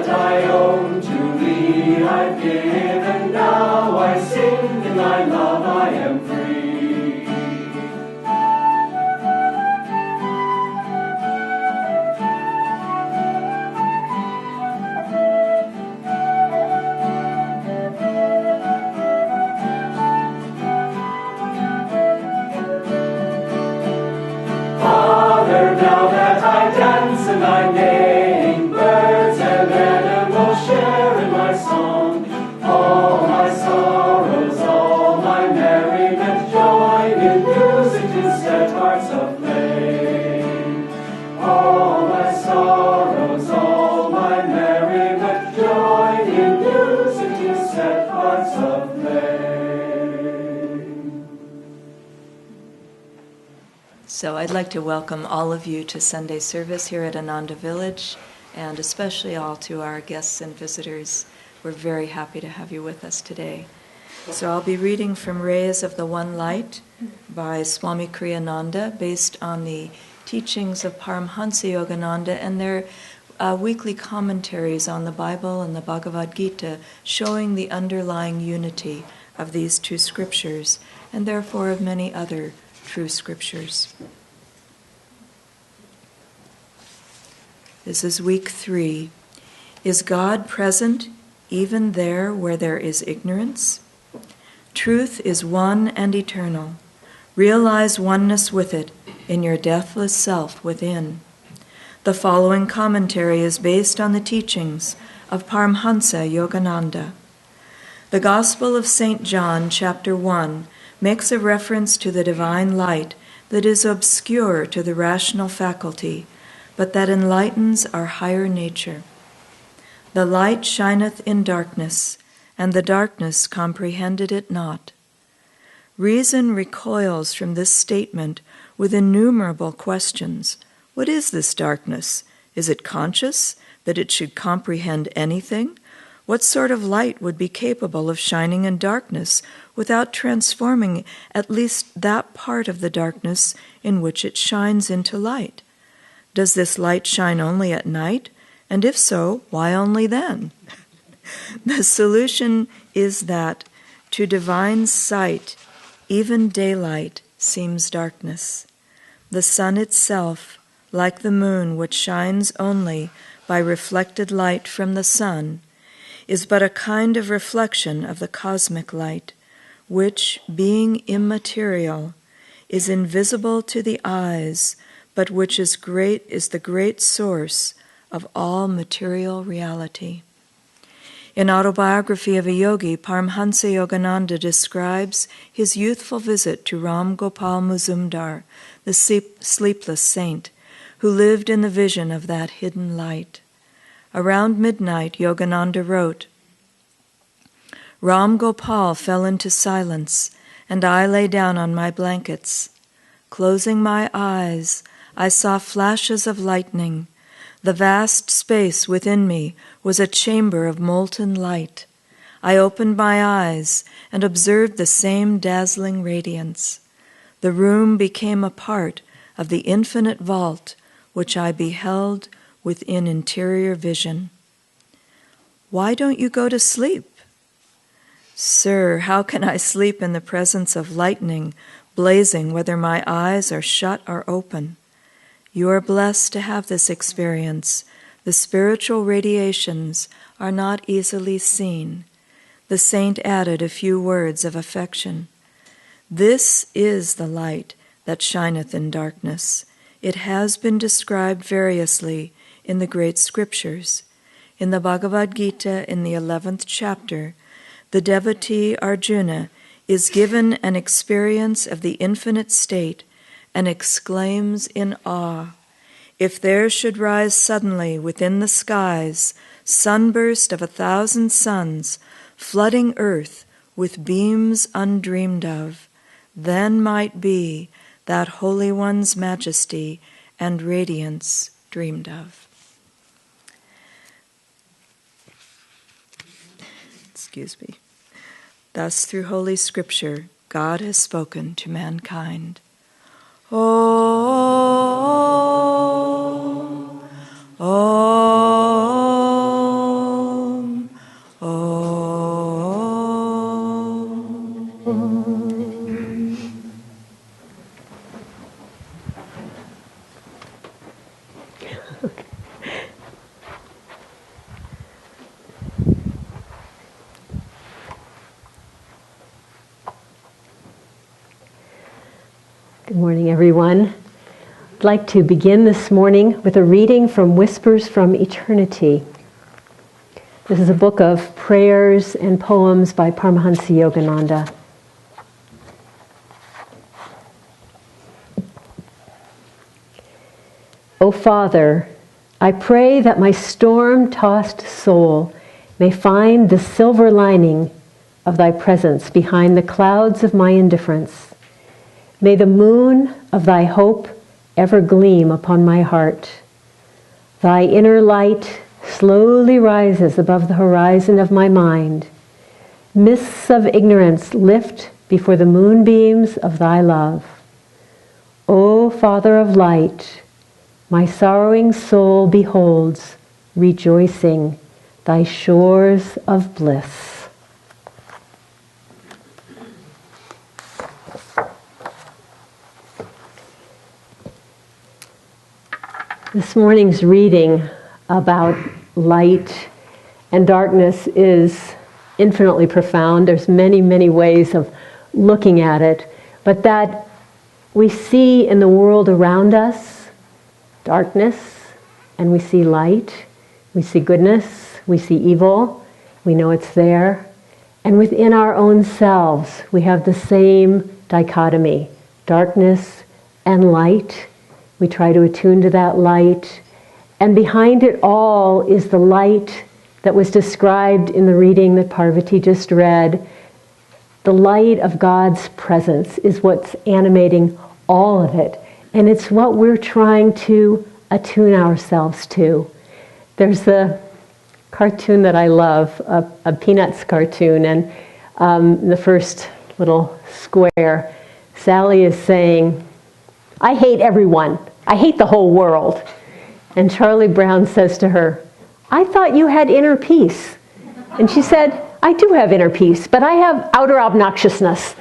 that I own to thee I've given, now I sing, in thy love I am free. Father, now that I dance in thy name, birds and animals share in my song. All my sorrows, all my merriment, join in music to set hearts aflame. All my sorrows, all my merriment, join in music to set hearts aflame. So I'd like to welcome all of you to Sunday service here at Ananda Village, and especially all to our guests and visitors. We're very happy to have you with us today. So I'll be reading from Rays of the One Light by Swami Kriyananda, based on the teachings of Paramhansa Yogananda and their weekly commentaries on the Bible and the Bhagavad Gita, showing the underlying unity of these two scriptures, and therefore of many other true scriptures. This is week 3. Is God present even there where there is ignorance? Truth is one and eternal. Realize oneness with it in your deathless self within. The following commentary is based on the teachings of Paramhansa Yogananda. The Gospel of St. John, chapter 1, makes a reference to the divine light that is obscure to the rational faculty, but that enlightens our higher nature. The light shineth in darkness, and the darkness comprehended it not. Reason recoils from this statement with innumerable questions. What is this darkness? Is it conscious that it should comprehend anything? What sort of light would be capable of shining in darkness without transforming at least that part of the darkness in which it shines into light? Does this light shine only at night? And if so, why only then? The solution is that to divine sight, even daylight seems darkness. The sun itself, like the moon which shines only by reflected light from the sun, is but a kind of reflection of the cosmic light, which, being immaterial, is invisible to the eyes, but which is the great source of all material reality. In Autobiography of a Yogi, Paramhansa Yogananda describes his youthful visit to Ram Gopal Muzumdar, the sleepless saint, who lived in the vision of that hidden light. Around midnight, Yogananda wrote, Ram Gopal fell into silence, and I lay down on my blankets. Closing my eyes, I saw flashes of lightning. The vast space within me was a chamber of molten light. I opened my eyes and observed the same dazzling radiance. The room became a part of the infinite vault which I beheld within interior vision. Why don't you go to sleep? Sir, how can I sleep in the presence of lightning blazing whether my eyes are shut or open? You are blessed to have this experience. The spiritual radiations are not easily seen. The saint added a few words of affection. This is the light that shineth in darkness. It has been described variously in the great scriptures. In the Bhagavad Gita, in the 11th chapter, the devotee Arjuna is given an experience of the infinite state and exclaims in awe, if there should rise suddenly within the skies sunburst of 1,000 suns, flooding earth with beams undreamed of, then might be that Holy One's majesty and radiance dreamed of. Excuse me. Thus, through Holy Scripture, God has spoken to mankind. Oh, oh, Good morning, everyone. I'd like to begin this morning with a reading from Whispers from Eternity. This is a book of prayers and poems by Paramahansa Yogananda. O Father, I pray that my storm-tossed soul may find the silver lining of thy presence behind the clouds of my indifference. May the moon of thy hope ever gleam upon my heart. Thy inner light slowly rises above the horizon of my mind. Mists of ignorance lift before the moonbeams of thy love. O Father of light, my sorrowing soul beholds, rejoicing, thy shores of bliss. This morning's reading about light and darkness is infinitely profound. There's many, many ways of looking at it, but that we see in the world around us darkness, and we see light, we see goodness, we see evil, we know it's there, and within our own selves we have the same dichotomy, darkness and light. We try to attune to that light. And behind it all is the light that was described in the reading that Parvati just read. The light of God's presence is what's animating all of it. And it's what we're trying to attune ourselves to. There's the cartoon that I love, a Peanuts cartoon. And in the first little square, Sally is saying, I hate everyone. I hate the whole world. And Charlie Brown says to her, I thought you had inner peace. And she said, I do have inner peace, but I have outer obnoxiousness.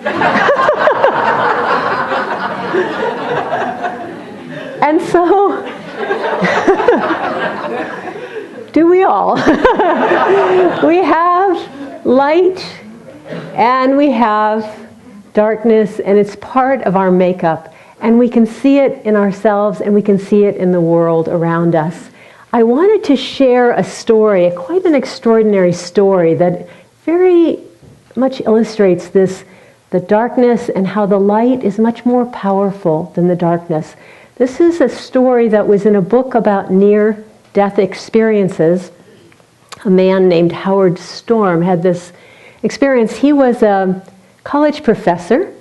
And so, do we all? We have light and we have darkness, and it's part of our makeup. And we can see it in ourselves, and we can see it in the world around us. I wanted to share a story, quite an extraordinary story, that very much illustrates this, the darkness and how the light is much more powerful than the darkness. This is a story that was in a book about near-death experiences. A man named Howard Storm had this experience. He was a college professor.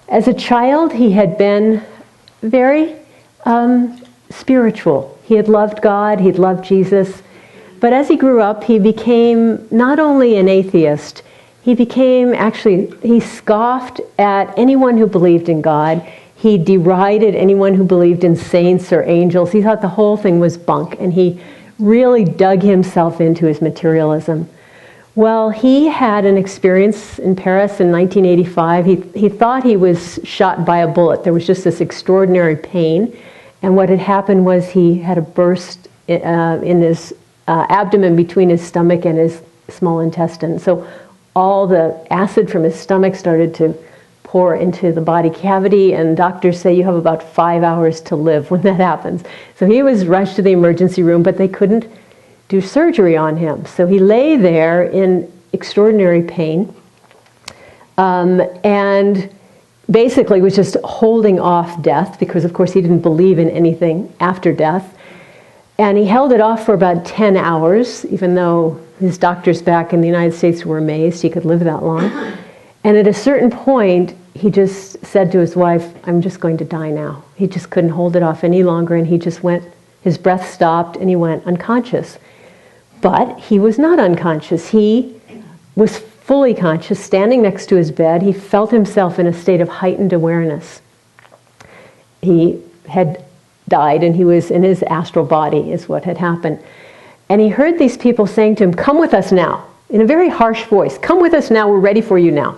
As a child, he had been very spiritual. He had loved God, he'd loved Jesus. But as he grew up, he became not only an atheist, he scoffed at anyone who believed in God. He derided anyone who believed in saints or angels. He thought the whole thing was bunk, and he really dug himself into his materialism. Well, he had an experience in Paris in 1985. He thought he was shot by a bullet. There was just this extraordinary pain. And what had happened was he had a burst in his abdomen between his stomach and his small intestine. So all the acid from his stomach started to pour into the body cavity, and doctors say you have about 5 hours to live when that happens. So he was rushed to the emergency room, but they couldn't do surgery on him. So he lay there in extraordinary pain and basically was just holding off death because, of course, he didn't believe in anything after death. And he held it off for about 10 hours, even though his doctors back in the United States were amazed he could live that long. And at a certain point, he just said to his wife, I'm just going to die now. He just couldn't hold it off any longer, and he just went, his breath stopped, and he went unconscious. But he was not unconscious. He was fully conscious, standing next to his bed. He felt himself in a state of heightened awareness. He had died, and he was in his astral body, is what had happened. And he heard these people saying to him, come with us now, in a very harsh voice. Come with us now, we're ready for you now.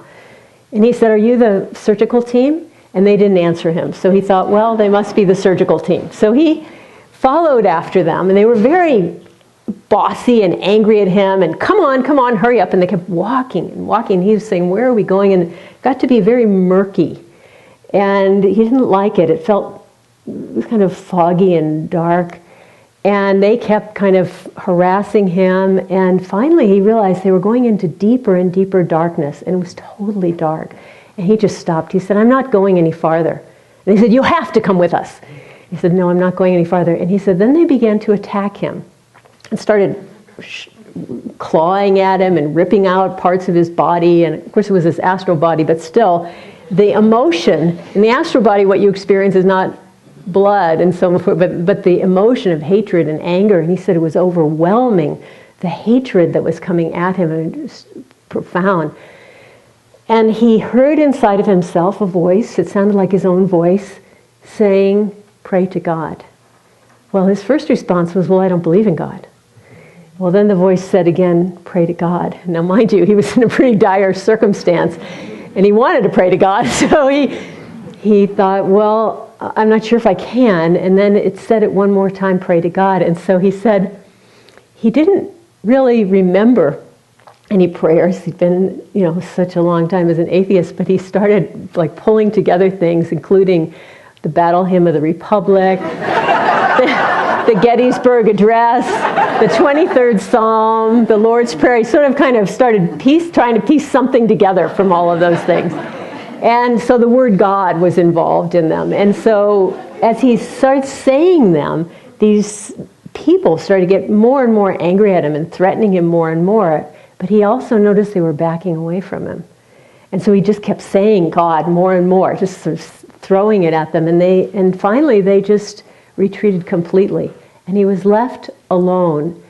And he said, are you the surgical team? And they didn't answer him. So he thought, well, they must be the surgical team. So he followed after them, and they were very bossy and angry at him, and come on, hurry up. And they kept walking and walking. He was saying, where are we going? And it got to be very murky. And he didn't like it. It was kind of foggy and dark. And they kept kind of harassing him. And finally he realized they were going into deeper and deeper darkness. And it was totally dark. And he just stopped. He said, "I'm not going any farther." And he said, "You have to come with us." He said, "No, I'm not going any farther." And he said, then they began to attack him and started clawing at him and ripping out parts of his body. And of course it was his astral body, but still, the emotion in the astral body, what you experience is not blood and so forth, but the emotion of hatred and anger. And he said it was overwhelming, the hatred that was coming at him, and it was profound. And he heard inside of himself a voice, it sounded like his own voice, saying, "Pray to God." Well, his first response was, "Well, I don't believe in God." Well, then the voice said again, "Pray to God." Now, mind you, he was in a pretty dire circumstance, and he wanted to pray to God, so he thought, well, I'm not sure if I can. And then it said it one more time, "Pray to God." And so he said he didn't really remember any prayers. He'd been, such a long time as an atheist, but he started like pulling together things, including the Battle Hymn of the Republic, the Gettysburg Address, the 23rd Psalm, the Lord's Prayer. He sort of kind of started trying to piece something together from all of those things. And so the word God was involved in them. And so as he started saying them, these people started to get more and more angry at him and threatening him more and more. But he also noticed they were backing away from him. And so he just kept saying God more and more, just sort of throwing it at them. And finally they just retreated completely. And he was left alone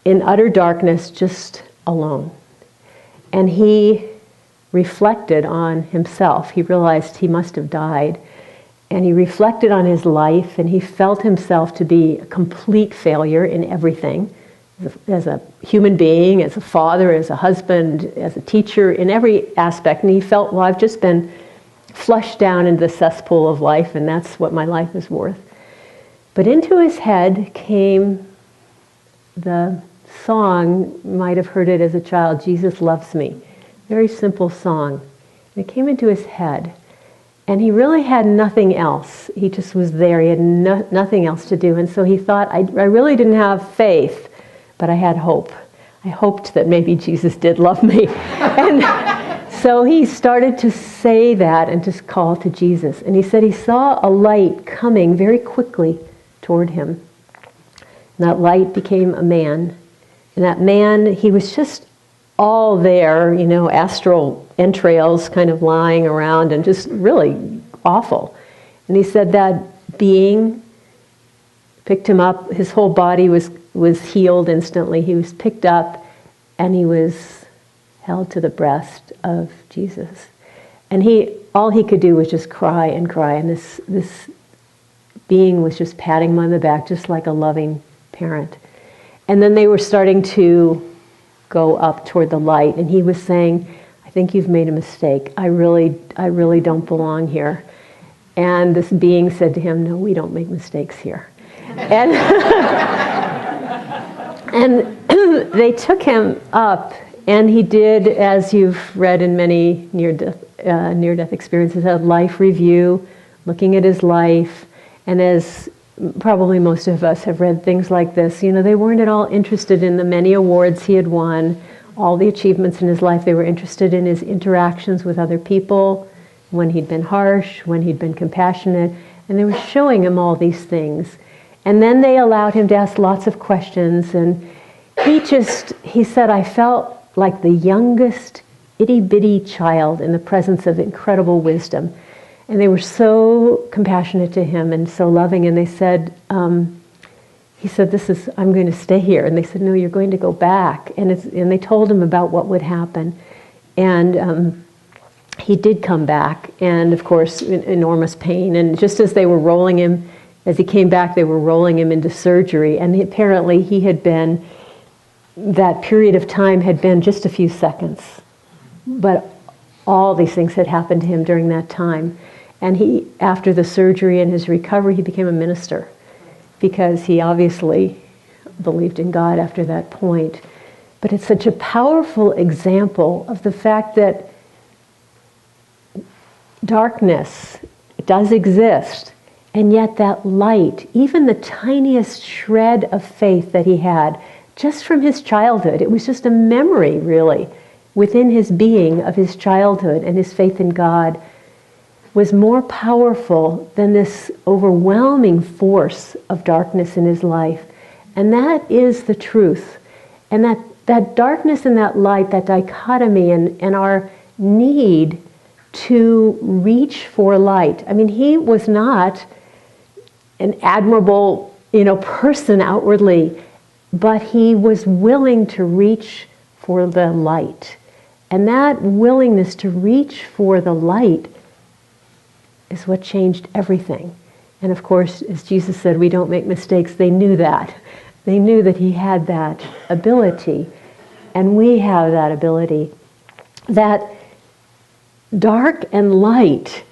in utter darkness, just alone. And he reflected on himself. He realized he must have died. And he reflected on his life, and he felt himself to be a complete failure in everything. As a human being, as a father, as a husband, as a teacher, in every aspect. And he felt, well, I've just been flushed down into the cesspool of life, and that's what my life is worth. But into his head came the song, you might have heard it as a child, "Jesus Loves Me." Very simple song. And it came into his head. And he really had nothing else. He just was there. He had nothing else to do. And so he thought, I really didn't have faith, but I had hope. I hoped that maybe Jesus did love me. And so he started to say that and to call to Jesus. And he said he saw a light coming very quickly toward him. And that light became a man. And that man, he was just all there, astral entrails kind of lying around and just really awful. And he said that being picked him up. His whole body was healed instantly. He was picked up and he was held to the breast of Jesus. And all he could do was just cry and cry. And this being was just patting him on the back, just like a loving parent. And then they were starting to go up toward the light. And he was saying, "I think you've made a mistake. I really don't belong here." And this being said to him, "No, we don't make mistakes here." And and they took him up, and he did, as you've read in many near-death experiences, a life review, looking at his life. And as probably most of us have read things like this, they weren't at all interested in the many awards he had won, all the achievements in his life. They were interested in his interactions with other people, when he'd been harsh, when he'd been compassionate, and they were showing him all these things. And then they allowed him to ask lots of questions, and he said, "I felt like the youngest itty-bitty child in the presence of incredible wisdom." And they were so compassionate to him and so loving, and they said, he said, "I'm going to stay here." And they said, "No, you're going to go back." And they told him about what would happen. And he did come back, and of course, enormous pain. And just as he came back, they were rolling him into surgery. And apparently that period of time had been just a few seconds. But all these things had happened to him during that time. And after the surgery and his recovery, he became a minister, because he obviously believed in God after that point. But it's such a powerful example of the fact that darkness does exist, and yet that light, even the tiniest shred of faith that he had, just from his childhood, it was just a memory, really, within his being of his childhood and his faith in God, was more powerful than this overwhelming force of darkness in his life. And that is the truth. And that darkness and that light, that dichotomy and our need to reach for light. I mean, he was not an admirable, person outwardly, but he was willing to reach for the light. And that willingness to reach for the light is what changed everything. And of course, as Jesus said, we don't make mistakes. They knew that. They knew that he had that ability. And we have that ability. That dark and light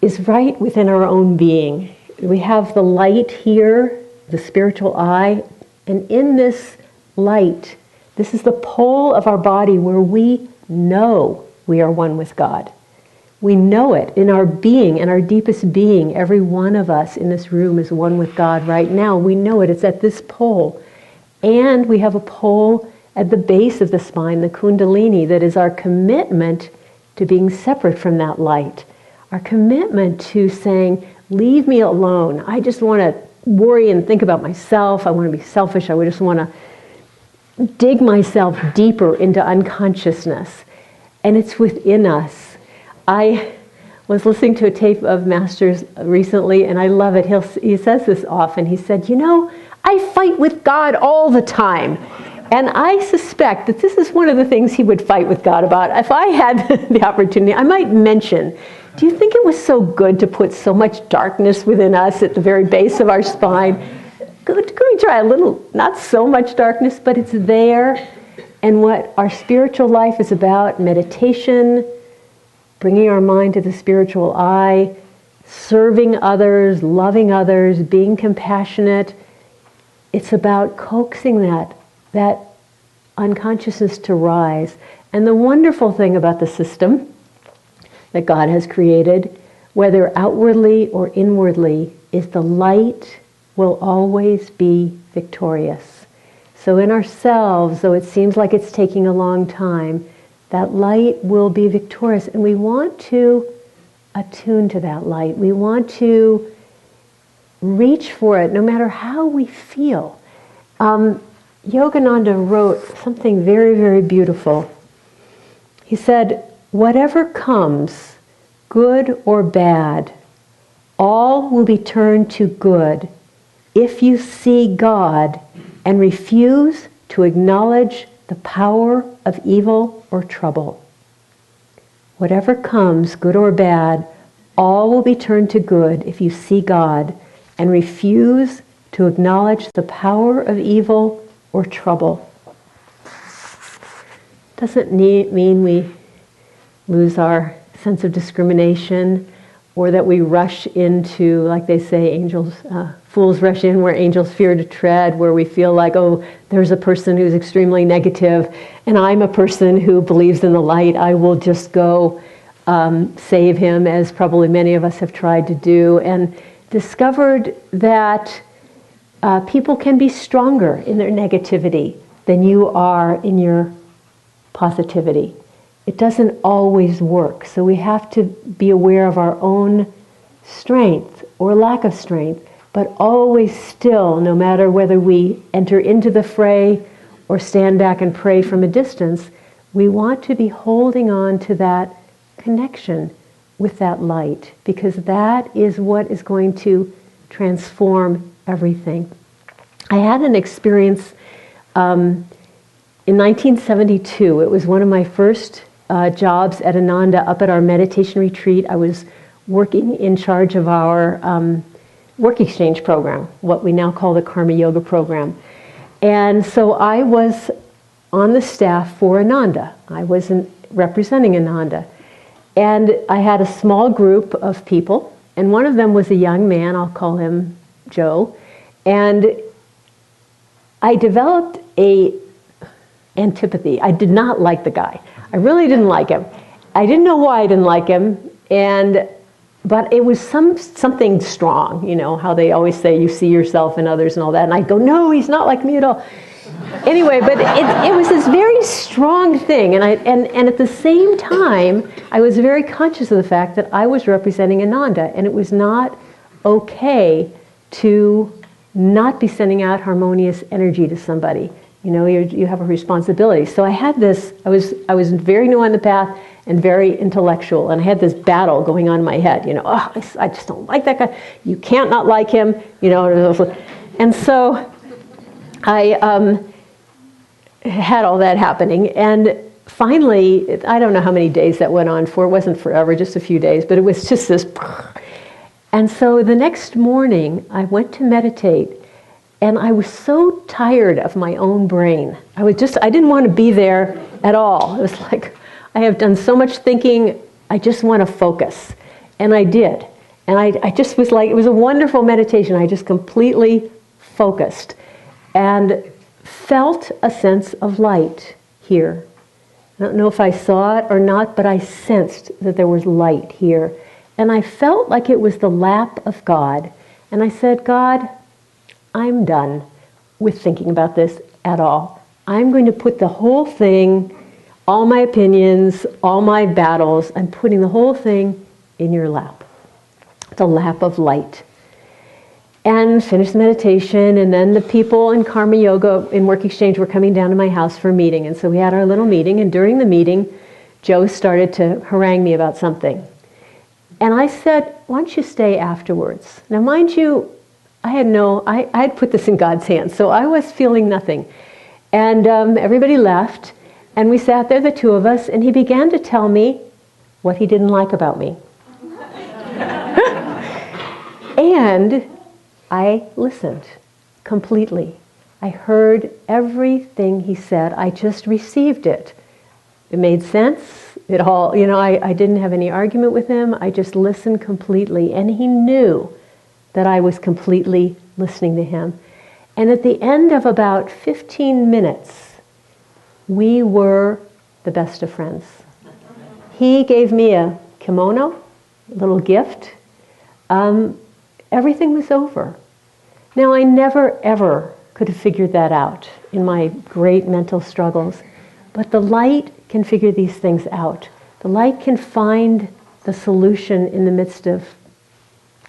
is right within our own being. We have the light here, the spiritual eye, and in this light, this is the pole of our body where we know we are one with God. We know it in our being, in our deepest being. Every one of us in this room is one with God right now. We know it. It's at this pole. And we have a pole at the base of the spine, the Kundalini, that is our commitment to being separate from that light. Our commitment to saying, leave me alone. I just want to worry and think about myself. I want to be selfish. I just want to dig myself deeper into unconsciousness. And it's within us. I was listening to a tape of Master's recently, and I love it. He says this often. He said, I fight with God all the time. And I suspect that this is one of the things he would fight with God about. If I had the opportunity, I might mention, do you think it was so good to put so much darkness within us at the very base of our spine? Could we try a little, not so much darkness, but it's there. And what our spiritual life is about, meditation, bringing our mind to the spiritual eye, serving others, loving others, being compassionate. It's about coaxing that unconsciousness to rise. And the wonderful thing about the system that God has created, whether outwardly or inwardly, is the light will always be victorious. So in ourselves, though it seems like it's taking a long time, that light will be victorious. And we want to attune to that light. We want to reach for it no matter how we feel. Yogananda wrote something very, very beautiful. He said, whatever comes, good or bad, all will be turned to good if you see God and refuse to acknowledge the power of evil or trouble. Whatever comes, good or bad, all will be turned to good if you see God and refuse to acknowledge the power of evil or trouble. Doesn't mean we lose our sense of discrimination or that we rush into, like they say, fools rush in where angels fear to tread, where we feel like, oh, there's a person who's extremely negative and I'm a person who believes in the light. I will just go save him, as probably many of us have tried to do, and discovered that people can be stronger in their negativity than you are in your positivity. It doesn't always work, so we have to be aware of our own strength or lack of strength, but always still, no matter whether we enter into the fray or stand back and pray from a distance, we want to be holding on to that connection with that light, because that is what is going to transform everything. I had an experience in 1972. It was one of my first jobs at Ananda, up at our meditation retreat. I was working in charge of our work exchange program, what we now call the Karma Yoga program. And so I was on the staff for Ananda. I was representing Ananda. And I had a small group of people, and one of them was a young man, I'll call him Joe, and I developed a antipathy. I did not like the guy. I really didn't like him. I didn't know why I didn't like him. But it was something strong, you know, how they always say you see yourself in others and all that. And I'd go, no, he's not like me at all. Anyway, but it was this very strong thing. And at the same time, I was very conscious of the fact that I was representing Ananda. And it was not okay to not be sending out harmonious energy to somebody. You know, you have a responsibility. So I had this, I was very new on the path and very intellectual, and I had this battle going on in my head, you know, oh, I just don't like that guy, you can't not like him, you know, and so I had all that happening, and finally, I don't know how many days that went on for, it wasn't forever, just a few days, but it was just this, and so the next morning, I went to meditate, and I was so tired of my own brain. I didn't want to be there at all. It was like, I have done so much thinking, I just want to focus. And I did. And I just was like, it was a wonderful meditation. I just completely focused and felt a sense of light here. I don't know if I saw it or not, but I sensed that there was light here. And I felt like it was the lap of God. And I said, God, I'm done with thinking about this at all. I'm going to put the whole thing, all my opinions, all my battles, I'm putting the whole thing in your lap, the lap of light. And finished the meditation, and then the people in Karma Yoga in Work Exchange were coming down to my house for a meeting. And so we had our little meeting, and during the meeting, Joe started to harangue me about something. And I said, why don't you stay afterwards? Now, mind you, I had put this in God's hands, so I was feeling nothing. And everybody left, and we sat there, the two of us, and he began to tell me what he didn't like about me. And I listened completely. I heard everything he said. I just received it. It made sense. It all, you know, I didn't have any argument with him. I just listened completely, and he knew that I was completely listening to him. And at the end of about 15 minutes, we were the best of friends. He gave me a kimono, a little gift. Everything was over. Now, I never, ever could have figured that out in my great mental struggles. But the light can figure these things out. The light can find the solution in the midst of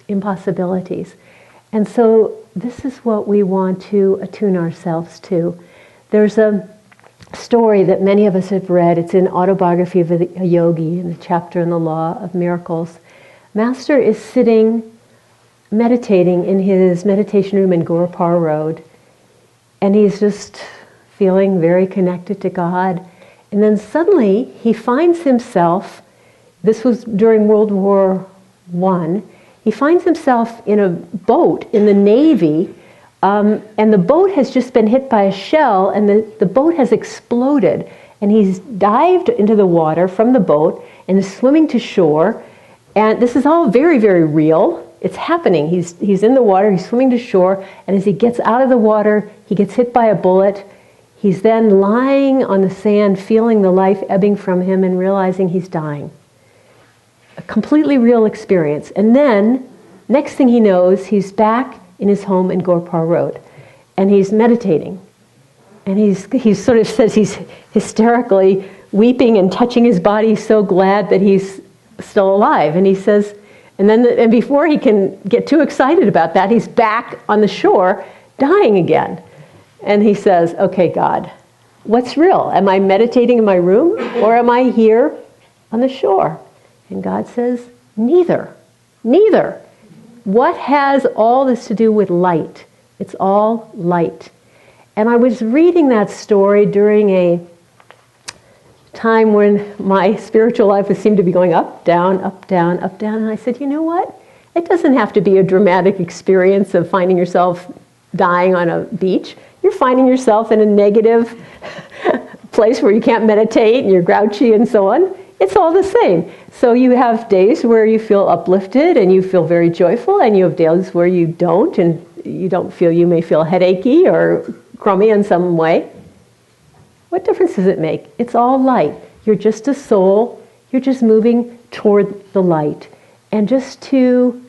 impossibilities. And so this is what we want to attune ourselves to. There's a story that many of us have read. It's in Autobiography of a Yogi, in the chapter on the Law of Miracles. Master is sitting, meditating in his meditation room in Gorapar Road, and he's just feeling very connected to God. And then suddenly he finds himself, this was during World War I, he finds himself in a boat in the Navy, and the boat has just been hit by a shell, and the boat has exploded. And he's dived into the water from the boat and is swimming to shore. And this is all very, very real. It's happening. He's in the water, he's swimming to shore, and as he gets out of the water, he gets hit by a bullet. He's then lying on the sand, feeling the life ebbing from him and realizing he's dying. A completely real experience. And then, next thing he knows, he's back in his home in Gorpar Road. And he's meditating. And he sort of says he's hysterically weeping and touching his body, so glad that he's still alive. And he says, and before he can get too excited about that, he's back on the shore, dying again. And he says, okay, God, what's real? Am I meditating in my room, or am I here on the shore? And God says, neither. Neither. What has all this to do with light? It's all light. And I was reading that story during a time when my spiritual life seemed to be going up, down, up, down, up, down. And I said, you know what? It doesn't have to be a dramatic experience of finding yourself dying on a beach. You're finding yourself in a negative place where you can't meditate and you're grouchy and so on. It's all the same. So you have days where you feel uplifted and you feel very joyful, and you have days where you don't, and you may feel headachy or crummy in some way. What difference does it make? It's all light. You're just a soul You're just moving toward the light. And just to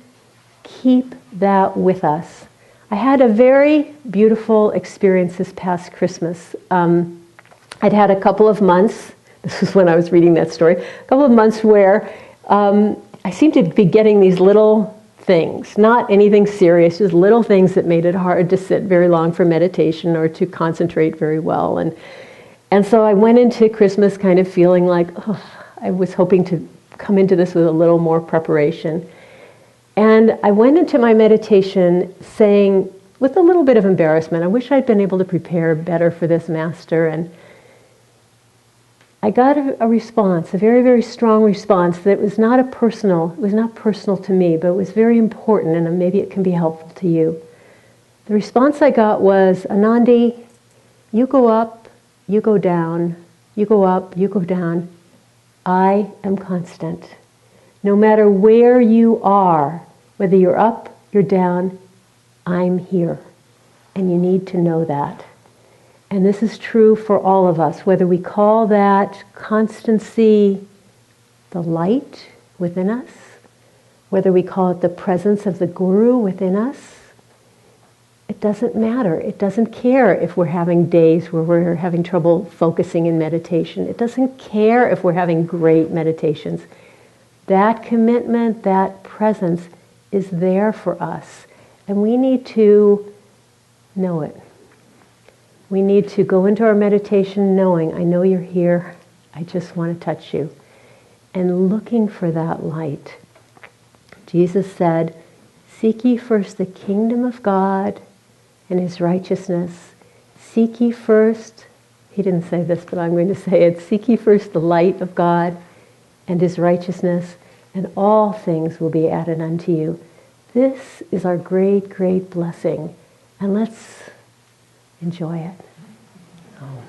keep that with us. I had a very beautiful experience this past Christmas. I'd had a couple of months, this was when I was reading that story, a couple of months where I seemed to be getting these little things, not anything serious, just little things that made it hard to sit very long for meditation or to concentrate very well. And so I went into Christmas kind of feeling like, oh, I was hoping to come into this with a little more preparation. And I went into my meditation saying, with a little bit of embarrassment, I wish I'd been able to prepare better for this master. And I got a response, a very, very strong response that was not personal to me, but it was very important, and maybe it can be helpful to you. The response I got was, Anandi, you go up, you go down, you go up, you go down. I am constant. No matter where you are, whether you're up, you're down, I'm here. And you need to know that. And this is true for all of us, whether we call that constancy the light within us, whether we call it the presence of the Guru within us. It doesn't matter. It doesn't care if we're having days where we're having trouble focusing in meditation. It doesn't care if we're having great meditations. That commitment, that presence is there for us. And we need to know it. We need to go into our meditation knowing, I know you're here, I just want to touch you. And looking for that light. Jesus said, seek ye first the kingdom of God and His righteousness. Seek ye first, he didn't say this, but I'm going to say it, seek ye first the light of God and His righteousness, and all things will be added unto you. This is our great, great blessing. And let's enjoy it. Oh.